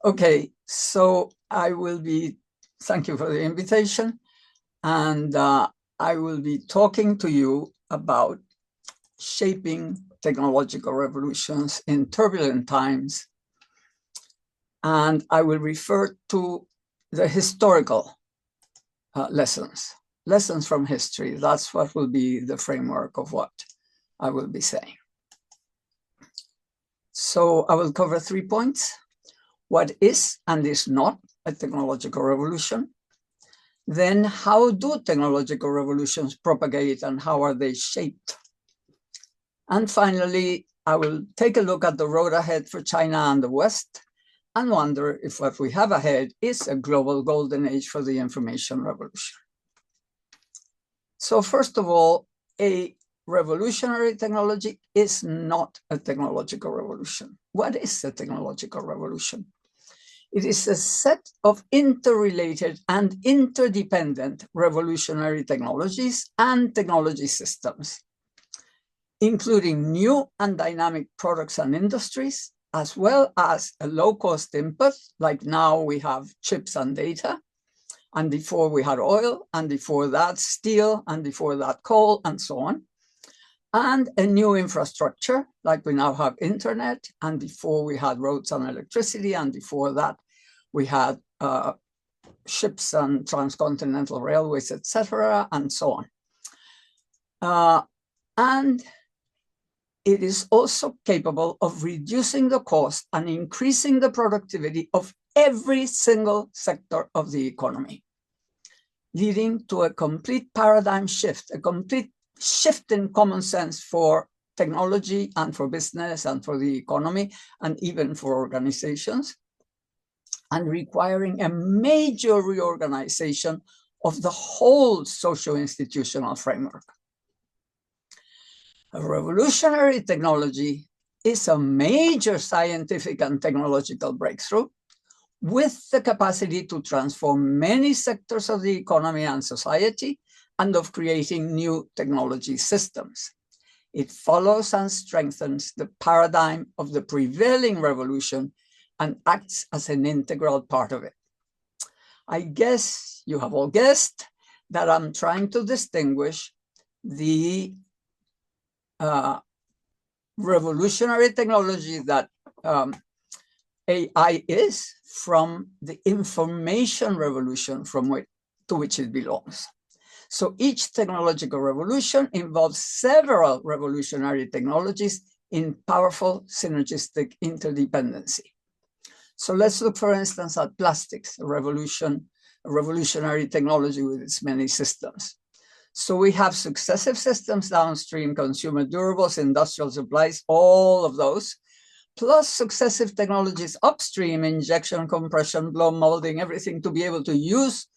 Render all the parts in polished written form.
Okay, so thank you for the invitation, and I will be talking to you about shaping technological revolutions in turbulent times, and I will refer to the historical lessons from history. That's what will be the framework of what I will be saying. So I will cover 3 points: what is and is not a technological revolution. Then how do technological revolutions propagate and how are they shaped? And finally, I will take a look at the road ahead for China and the West and wonder if what we have ahead is a global golden age for the information revolution. So first of all, a revolutionary technology is not a technological revolution. What is a technological revolution? It is a set of interrelated and interdependent revolutionary technologies and technology systems, including new and dynamic products and industries, as well as a low-cost input, like now we have chips and data, and before we had oil, and before that steel, and before that coal, and so on. And a new infrastructure, like we now have internet, and before we had roads and electricity, and before that we had ships and transcontinental railways, etc., and so on. And it is also capable of reducing the cost and increasing the productivity of every single sector of the economy, leading to a complete paradigm shift, a complete shift in common sense for technology and for business and for the economy and even for organizations, and requiring a major reorganization of the whole socio-institutional framework. A revolutionary technology is a major scientific and technological breakthrough with the capacity to transform many sectors of the economy and society and of creating new technology systems. It follows and strengthens the paradigm of the prevailing revolution and acts as an integral part of it. I guess you have all guessed that I'm trying to distinguish the revolutionary technology that AI is from the information revolution to which it belongs. So each technological revolution involves several revolutionary technologies in powerful synergistic interdependency. So let's look, for instance, at plastics, a revolutionary technology with its many systems. So we have successive systems downstream, consumer durables, industrial supplies, all of those, plus successive technologies upstream, injection, compression, blow molding, everything to be able to use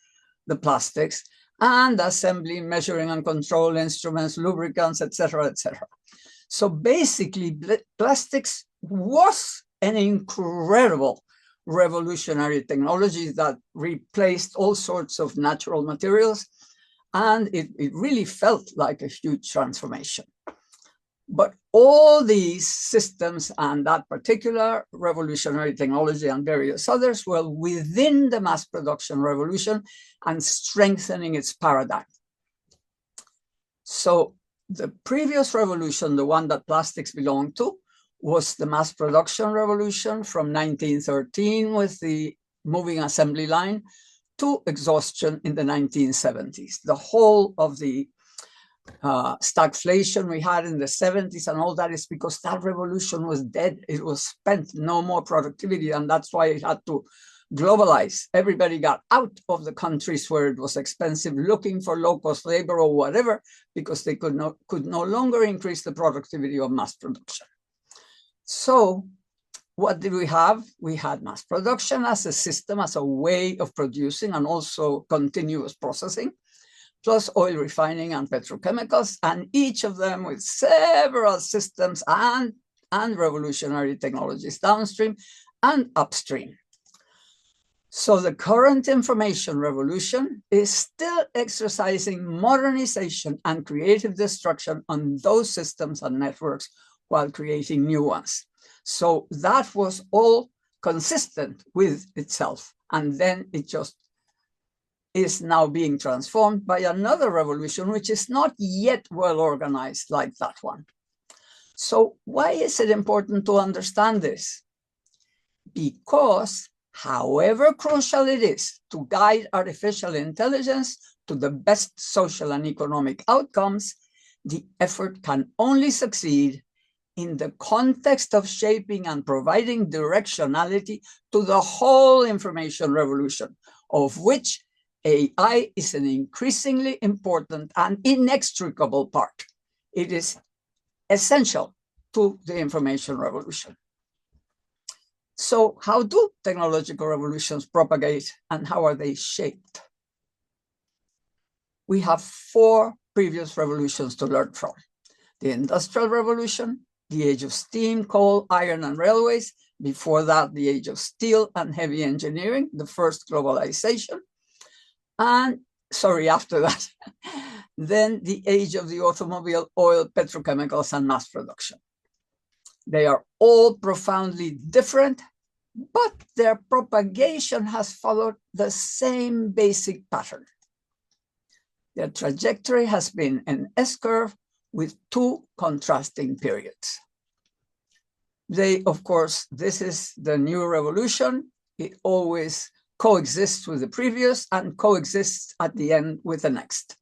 the plastics, and assembly, measuring and control instruments, lubricants, etc., etc. So basically, plastics was an incredible revolutionary technology that replaced all sorts of natural materials, and it really felt like a huge transformation. But all these systems and that particular revolutionary technology and various others were within the mass production revolution and strengthening its paradigm. So the previous revolution, the one that plastics belonged to, was the mass production revolution from 1913 with the moving assembly line to exhaustion in the 1970s. The whole of the stagflation we had in the 70s and all that is because that revolution was dead. It was spent, no more productivity, and that's why it had to globalize. Everybody got out of the countries where it was expensive, looking for low-cost labor or whatever, because they could no longer increase the productivity of mass production. So what did we have? We had mass production as a system, as a way of producing, and also continuous processing, plus oil refining and petrochemicals, and each of them with several systems and revolutionary technologies downstream and upstream. So the current information revolution is still exercising modernization and creative destruction on those systems and networks while creating new ones. So that was all consistent with itself. And then it just is now being transformed by another revolution, which is not yet well organized like that one. So why is it important to understand this? Because however crucial it is to guide artificial intelligence to the best social and economic outcomes, the effort can only succeed in the context of shaping and providing directionality to the whole information revolution, of which AI is an increasingly important and inextricable part. It is essential to the information revolution. So how do technological revolutions propagate and how are they shaped? We have 4 previous revolutions to learn from: the Industrial Revolution, the age of steam, coal, iron, and railways. Before that, the age of steel and heavy engineering, the first globalization. And after that, then the age of the automobile, oil, petrochemicals, and mass production. They are all profoundly different, but their propagation has followed the same basic pattern. Their trajectory has been an S-curve with 2 contrasting periods. They, of course, this is the new revolution. It always coexists with the previous and coexists at the end with the next.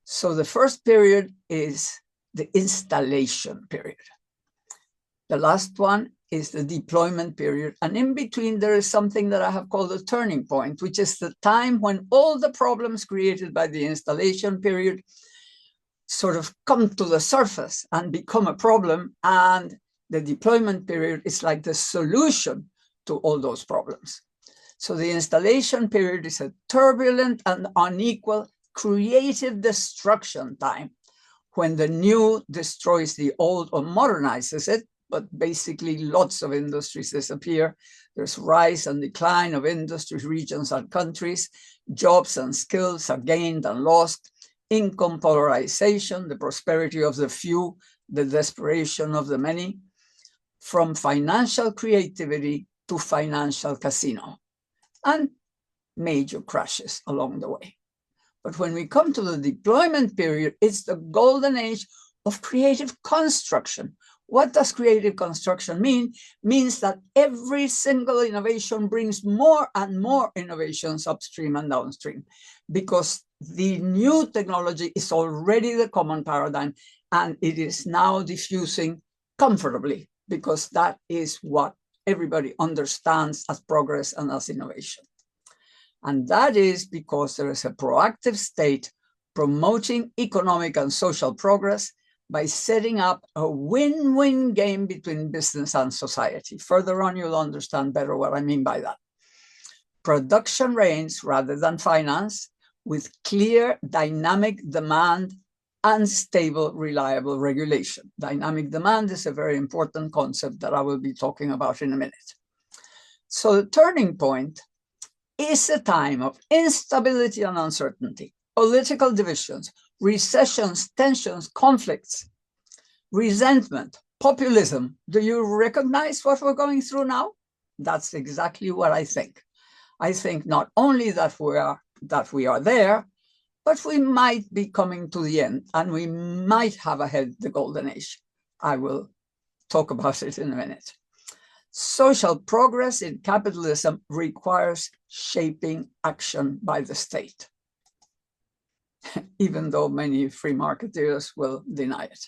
So the first period is the installation period. The last one is the deployment period. And in between, there is something that I have called a turning point, which is the time when all the problems created by the installation period sort of come to the surface and become a problem. And the deployment period is like the solution to all those problems. So the installation period is a turbulent and unequal creative destruction time when the new destroys the old or modernizes it, but basically lots of industries disappear. There's rise and decline of industries, regions, and countries. Jobs and skills are gained and lost. Income polarization, the prosperity of the few, the desperation of the many. From financial creativity to financial casino. And major crashes along the way. But when we come to the deployment period, it's the golden age of creative construction. What does creative construction mean? Means that every single innovation brings more and more innovations upstream and downstream, because the new technology is already the common paradigm, and it is now diffusing comfortably, because that is what everybody understands as progress and as innovation. And that is because there is a proactive state promoting economic and social progress by setting up a win-win game between business and society. Further on, you'll understand better what I mean by that. Production reigns rather than finance, with clear dynamic demand and stable, reliable regulation. Dynamic demand is a very important concept that I will be talking about in a minute. So the turning point is a time of instability and uncertainty, political divisions, recessions, tensions, conflicts, resentment, populism. Do you recognize what we're going through now? That's exactly what I think. I think not only that we are there, but we might be coming to the end, and we might have ahead the golden age. I will talk about it in a minute. Social progress in capitalism requires shaping action by the state, even though many free marketeers will deny it.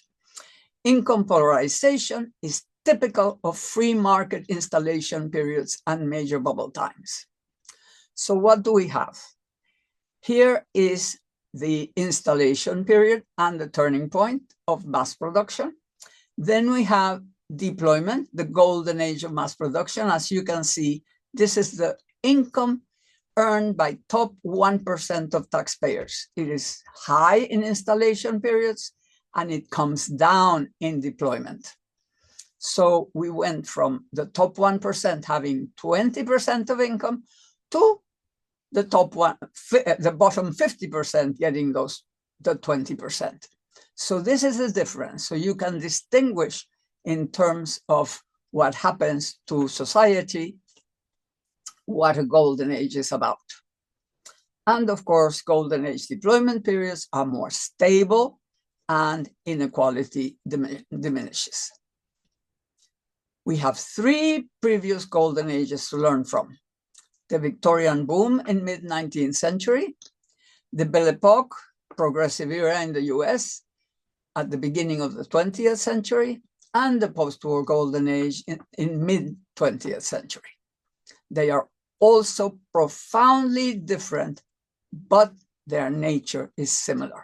Income polarization is typical of free market installation periods and major bubble times. So what do we have? Here is the installation period and the turning point of mass production. Then we have deployment, the golden age of mass production. As you can see, this is the income earned by top 1% of taxpayers. It is high in installation periods, and it comes down in deployment. So we went from the top 1% having 20% of income to the bottom 50% getting the 20%. So this is the difference. So you can distinguish in terms of what happens to society, what a golden age is about. And of course, golden age deployment periods are more stable and inequality diminishes. We have three previous golden ages to learn from. The Victorian boom in mid-19th century, the Belle Epoque, progressive era in the US at the beginning of the 20th century, and the post-war golden age in mid-20th century. They are also profoundly different, but their nature is similar.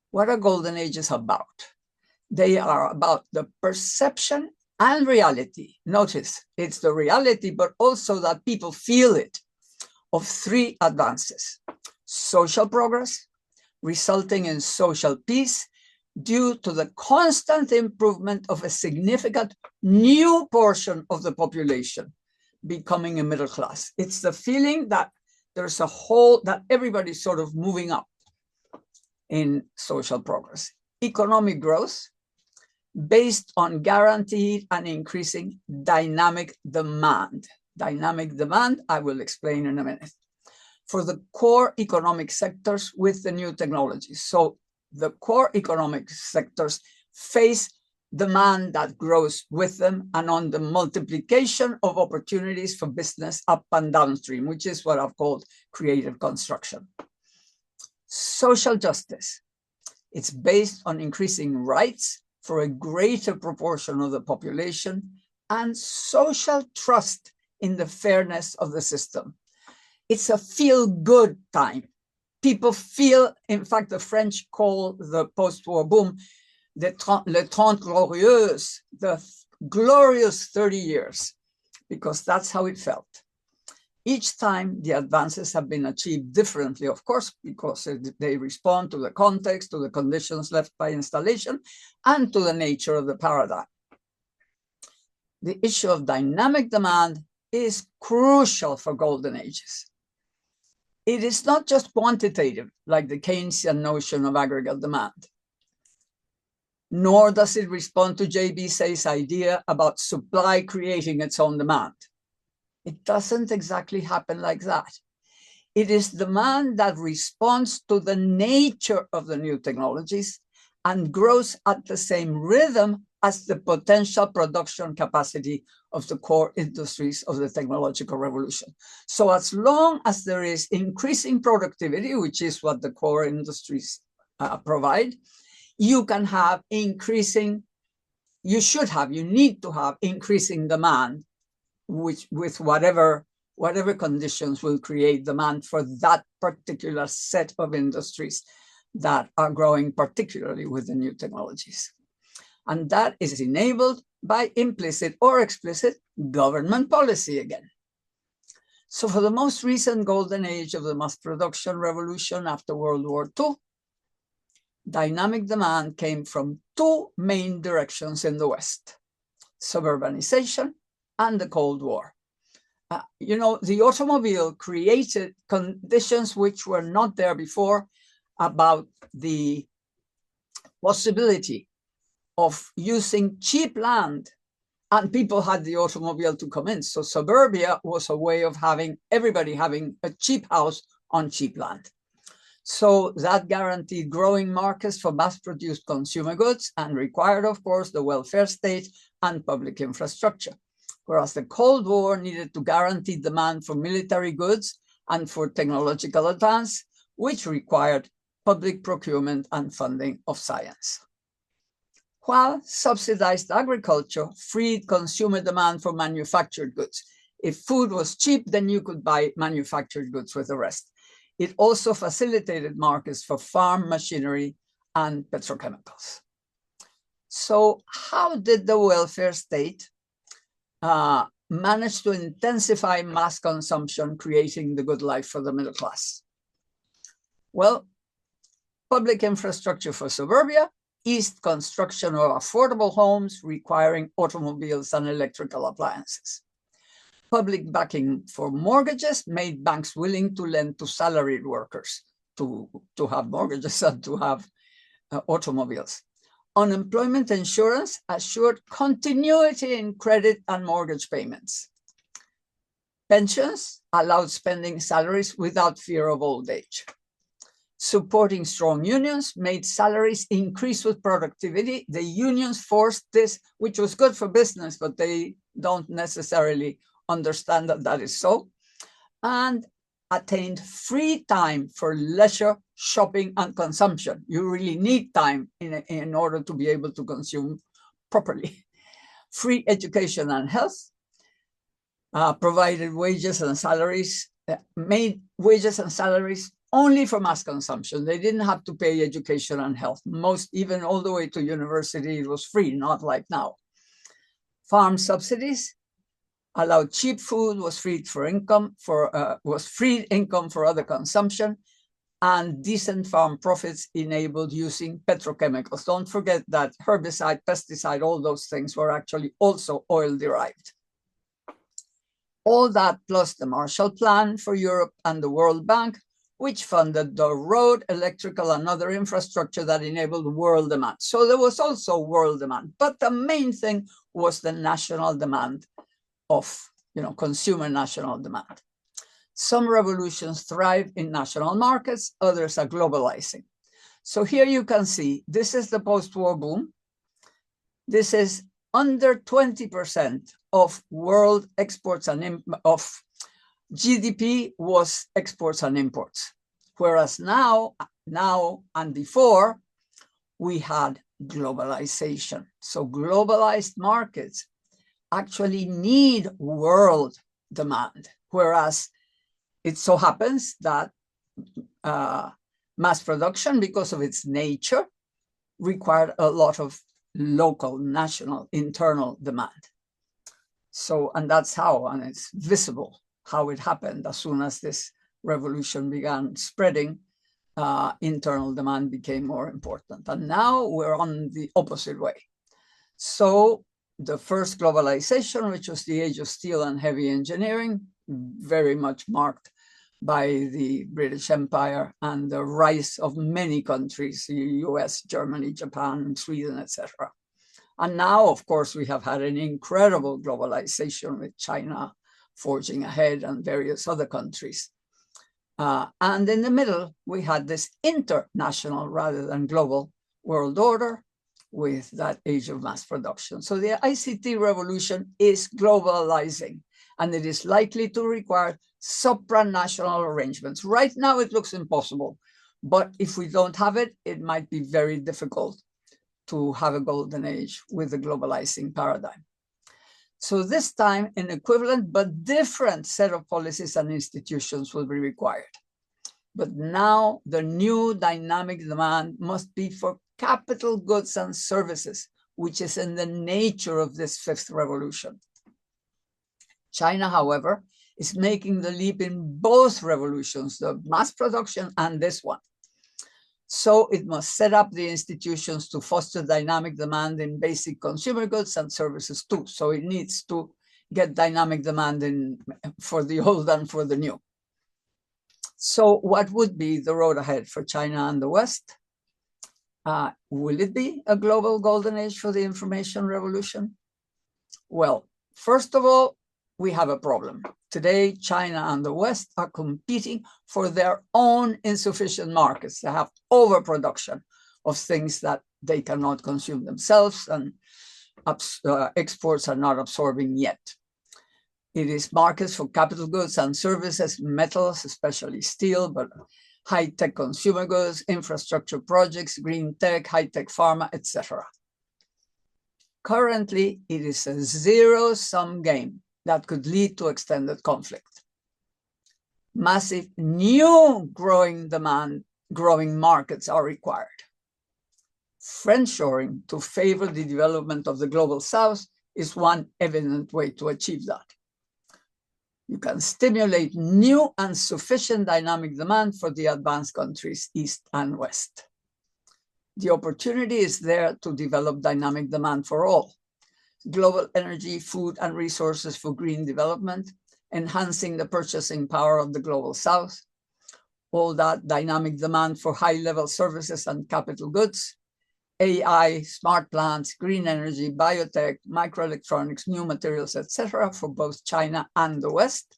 What are golden ages about? They are about the perception and reality. Notice, it's the reality, but also that people feel it, of three advances: social progress, resulting in social peace due to the constant improvement of a significant new portion of the population becoming a middle class. It's the feeling that there's a whole, that everybody's sort of moving up in social progress. Economic growth based on guaranteed and increasing dynamic demand. Dynamic demand, I will explain in a minute, for the core economic sectors with the new technologies. So the core economic sectors face demand that grows with them and on the multiplication of opportunities for business up and downstream, which is what I've called creative construction. Social justice. It's based on increasing rights for a greater proportion of the population and social trust in the fairness of the system. It's a feel-good time. People feel, in fact, the French call the post-war boom les 30 glorieuses, the glorious 30 years, because that's how it felt. Each time the advances have been achieved differently, of course, because they respond to the context, to the conditions left by installation, and to the nature of the paradigm. The issue of dynamic demand is crucial for golden ages. It is not just quantitative, like the Keynesian notion of aggregate demand, nor does it respond to J.B. Say's idea about supply creating its own demand. It doesn't exactly happen like that. It is demand that responds to the nature of the new technologies and grows at the same rhythm as the potential production capacity of the core industries of the technological revolution. So as long as there is increasing productivity, which is what the core industries provide, you can have increasing, you need to have increasing demand, which with whatever conditions will create demand for that particular set of industries that are growing, particularly with the new technologies. And that is enabled by implicit or explicit government policy again. So for the most recent golden age of the mass production revolution after World War II, dynamic demand came from two main directions in the West: suburbanization and the Cold War. The automobile created conditions which were not there before about the possibility of using cheap land, and people had the automobile to come in. So suburbia was a way of everybody having a cheap house on cheap land. So that guaranteed growing markets for mass-produced consumer goods and required, of course, the welfare state and public infrastructure. Whereas the Cold War needed to guarantee demand for military goods and for technological advance, which required public procurement and funding of science. While subsidized agriculture freed consumer demand for manufactured goods. If food was cheap, then you could buy manufactured goods with the rest. It also facilitated markets for farm machinery and petrochemicals. So how did the welfare state manage to intensify mass consumption, creating the good life for the middle class? Well, public infrastructure for suburbia eased construction of affordable homes requiring automobiles and electrical appliances. Public backing for mortgages made banks willing to lend to salaried workers to have mortgages and to have automobiles. Unemployment insurance assured continuity in credit and mortgage payments. Pensions allowed spending salaries without fear of old age. Supporting strong unions made salaries increase with productivity. The unions forced this, which was good for business, but they don't necessarily understand that that is so, and attained free time for leisure, shopping, and consumption. You really need time in order to be able to consume properly. Free education and health, provided wages and salaries, made wages and salaries only for mass consumption. They didn't have to pay education and health. Most, even all the way to university, it was free, not like now. Farm subsidies allowed cheap food, was freed income for other consumption, and decent farm profits enabled using petrochemicals. Don't forget that herbicide, pesticide, all those things were actually also oil derived. All that plus the Marshall Plan for Europe and the World Bank, which funded the road, electrical, and other infrastructure that enabled world demand. So there was also world demand, but the main thing was the national demand of, consumer national demand. Some revolutions thrive in national markets, others are globalizing. So here you can see, this is the post-war boom. This is under 20% of world exports and of GDP was exports and imports, whereas now and before, we had globalization. So globalized markets actually need world demand, whereas it so happens that mass production, because of its nature, required a lot of local, national, internal demand. So, and that's how, and it's visible how it happened. As soon as this revolution began spreading, internal demand became more important. And now we're on the opposite way. So the first globalization, which was the age of steel and heavy engineering, very much marked by the British Empire and the rise of many countries, the US, Germany, Japan, Sweden, etc. And now, of course, we have had an incredible globalization with China forging ahead and various other countries. And in the middle, we had this international rather than global world order with that age of mass production. So the ICT revolution is globalizing, and it is likely to require supranational arrangements. Right now, it looks impossible, but if we don't have it, it might be very difficult to have a golden age with the globalizing paradigm. So this time, an equivalent but different set of policies and institutions will be required. But now the new dynamic demand must be for capital goods and services, which is in the nature of this fifth revolution. China, however, is making the leap in both revolutions, the mass production and this one. So it must set up the institutions to foster dynamic demand in basic consumer goods and services too. So it needs to get dynamic demand in for the old and for the new. So what would be the road ahead for China and the West? Will it be a global golden age for the information revolution? Well, first of all, we have a problem. Today, China and the West are competing for their own insufficient markets. They have overproduction of things that they cannot consume themselves, and exports are not absorbing yet. It is markets for capital goods and services, metals, especially steel, but high-tech consumer goods, infrastructure projects, green tech, high-tech pharma, etc. Currently, it is a zero-sum game that could lead to extended conflict. Massive new growing markets are required. Friendshoring to favor the development of the global South is one evident way to achieve that. You can stimulate new and sufficient dynamic demand for the advanced countries, East and West. The opportunity is there to develop dynamic demand for all. Global energy, food, and resources for green development, enhancing the purchasing power of the global South, all that dynamic demand for high-level services and capital goods, AI, smart plants, green energy, biotech, microelectronics, new materials, etc., for both China and the West,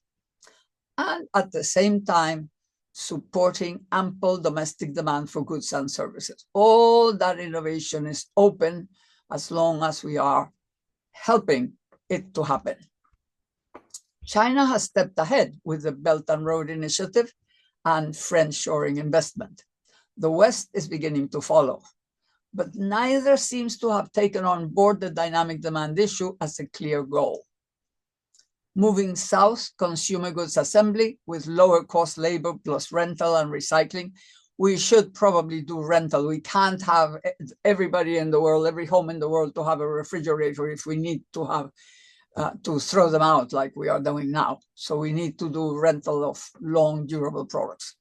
and at the same time supporting ample domestic demand for goods and services. All that innovation is open as long as we are helping it to happen. China has stepped ahead with the Belt and Road Initiative and friendshoring investment. The West is beginning to follow, but neither seems to have taken on board the dynamic demand issue as a clear goal. Moving south, consumer goods assembly with lower cost labor plus rental and recycling. We should probably do rental. We can't have everybody in the world, every home in the world to have a refrigerator if we need to have to throw them out like we are doing now. So we need to do rental of long durable products,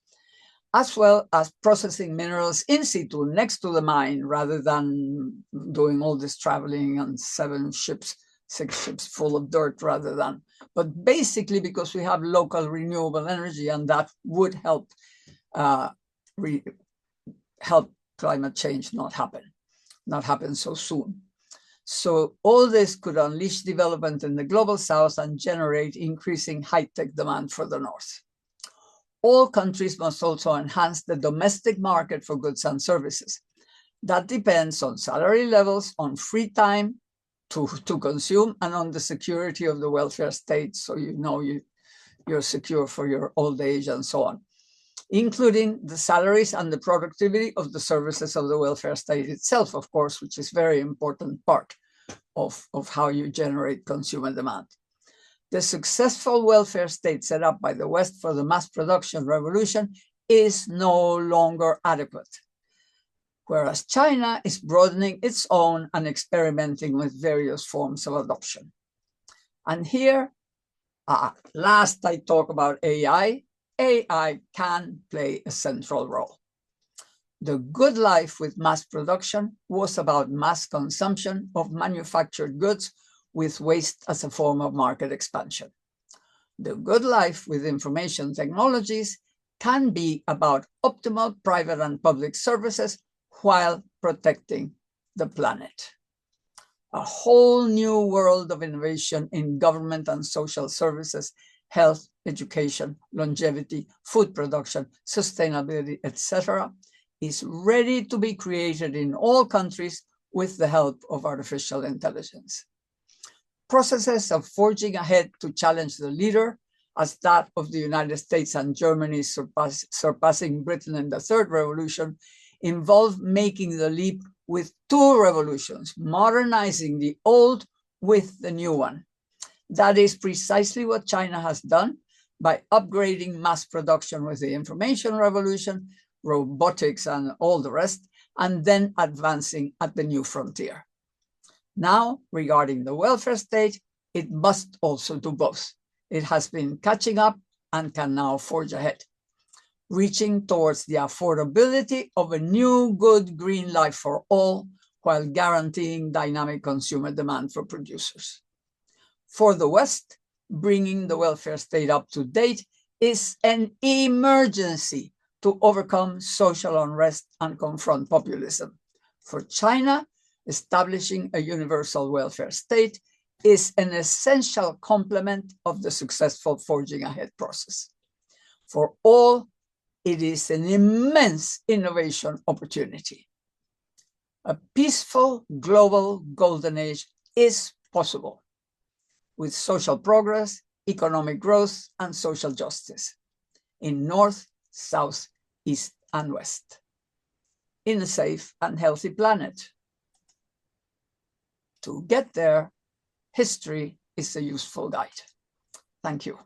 as well as processing minerals in situ next to the mine rather than doing all this traveling on 6 ships full of dirt rather than, but basically because we have local renewable energy and that would help help climate change not happen so soon. So all this could unleash development in the global south and generate increasing high-tech demand for the north. All countries must also enhance the domestic market for goods and services. That depends on salary levels, on free time to consume, and on the security of the welfare state, so you know you're secure for your old age and so on, including the salaries and the productivity of the services of the welfare state itself, of course, which is a very important part of how you generate consumer demand. The successful welfare state set up by the West for the mass production revolution is no longer adequate, whereas China is broadening its own and experimenting with various forms of adoption. And here, last I talk about AI can play a central role. The good life with mass production was about mass consumption of manufactured goods with waste as a form of market expansion. The good life with information technologies can be about optimal private and public services while protecting the planet. A whole new world of innovation in government and social services, health, education, longevity, food production, sustainability, etc., is ready to be created in all countries with the help of artificial intelligence. Processes of forging ahead to challenge the leader, as that of the United States and Germany surpassing Britain in the third revolution, involve making the leap with two revolutions, modernizing the old with the new one. That is precisely what China has done by upgrading mass production with the information revolution, robotics, and all the rest, and then advancing at the new frontier. Now, regarding the welfare state, it must also do both. It has been catching up and can now forge ahead, reaching towards the affordability of a new good green life for all, while guaranteeing dynamic consumer demand for producers. For the West, bringing the welfare state up to date is an emergency to overcome social unrest and confront populism. For China, establishing a universal welfare state is an essential complement of the successful forging ahead process. For all, it is an immense innovation opportunity. A peaceful global golden age is possible with social progress, economic growth, and social justice in North, South, East, and West, in a safe and healthy planet. To get there, history is a useful guide. Thank you.